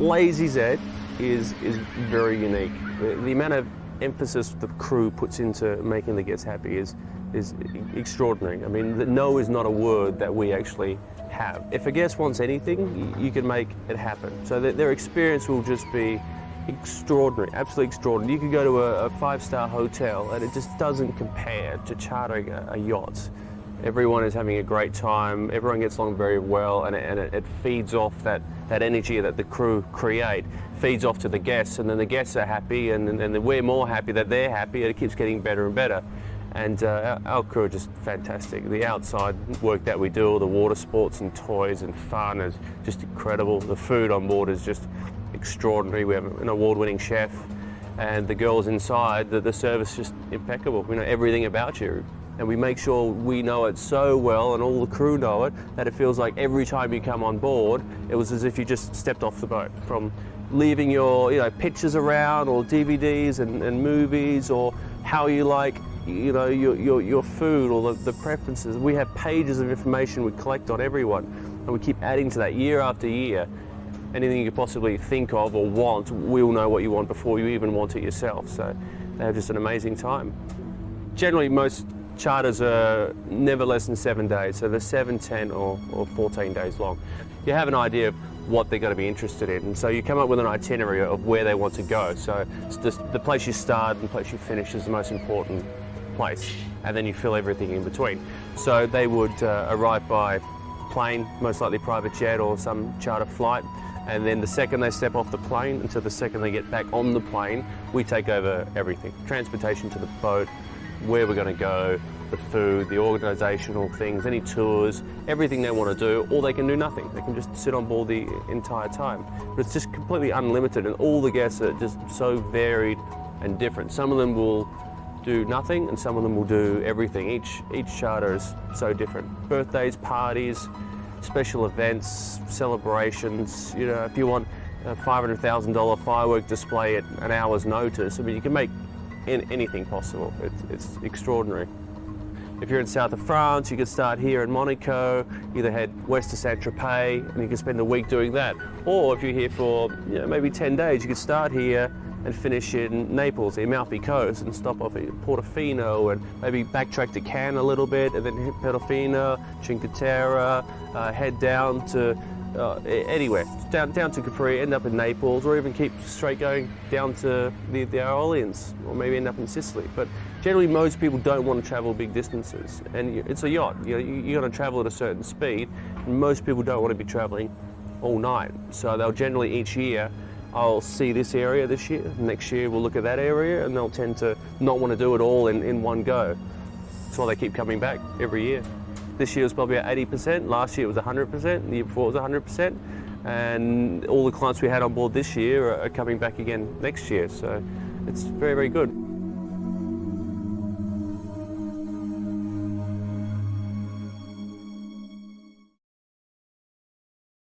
Lazy Z is very unique. The amount of emphasis the crew puts into making the guests happy is extraordinary. I mean, the no is not a word that we actually have. If a guest wants anything, you can make it happen. So their experience will just be extraordinary, absolutely extraordinary. You could go to a five-star hotel and it just doesn't compare to chartering a yacht. Everyone is having a great time, everyone gets along very well, and it feeds off that energy that the crew create, feeds off to the guests, and then the guests are happy, and then we're more happy that they're happy, and it keeps getting better and better. And our crew are just fantastic. The outside work that we do, all the water sports and toys and fun is just incredible. The food on board is just extraordinary. We have an award-winning chef, and the girls inside, the service is just impeccable. We know everything about you. And we make sure we know it so well, and all the crew know it, that it feels like every time you come on board, it was as if you just stepped off the boat. From leaving your pictures around, or DVDs and movies, or how you like your food, or the preferences. We have pages of information we collect on everyone, and we keep adding to that year after year. Anything you could possibly think of or want, we'll know what you want before you even want it yourself. So they have just an amazing time. Generally, most charters are never less than 7 days, so they're 7, 10 or 14 days long. You have an idea of what they're going to be interested in, and so you come up with an itinerary of where they want to go. So it's just the place you start and the place you finish is the most important place, and then you fill everything in between. So they would arrive by plane, most likely private jet or some charter flight, and then the second they step off the plane until the second they get back on the plane, we take over everything. Transportation to the boat, where we're going to go, the food, the organisational things, any tours, everything they want to do, or they can do nothing. They can just sit on board the entire time. But it's just completely unlimited, and all the guests are just so varied and different. Some of them will do nothing, and some of them will do everything. Each charter is so different. Birthdays, parties, special events, celebrations. If you want a $500,000 firework display at an hour's notice, I mean, you can make anything possible. It's extraordinary. If you're in south of France, you could start here in Monaco, either head west to Saint-Tropez, and you can spend a week doing that. Or if you're here for maybe 10 days, you could start here and finish in Naples, the Amalfi Coast, and stop off at Portofino, and maybe backtrack to Cannes a little bit, and then hit Portofino, Cinque Terre, head down to anywhere, down to Capri, end up in Naples, or even keep straight going down to the Orleans, or maybe end up in Sicily. But generally, most people don't want to travel big distances, and it's a yacht. You're going to travel at a certain speed, and most people don't want to be traveling all night. So they'll generally, each year, I'll see this area this year, next year we'll look at that area, and they'll tend to not want to do it all in one go. That's why they keep coming back every year. This year was probably at 80%, last year it was 100%, the year before it was 100%, and all the clients we had on board this year are coming back again next year, so it's very, very good.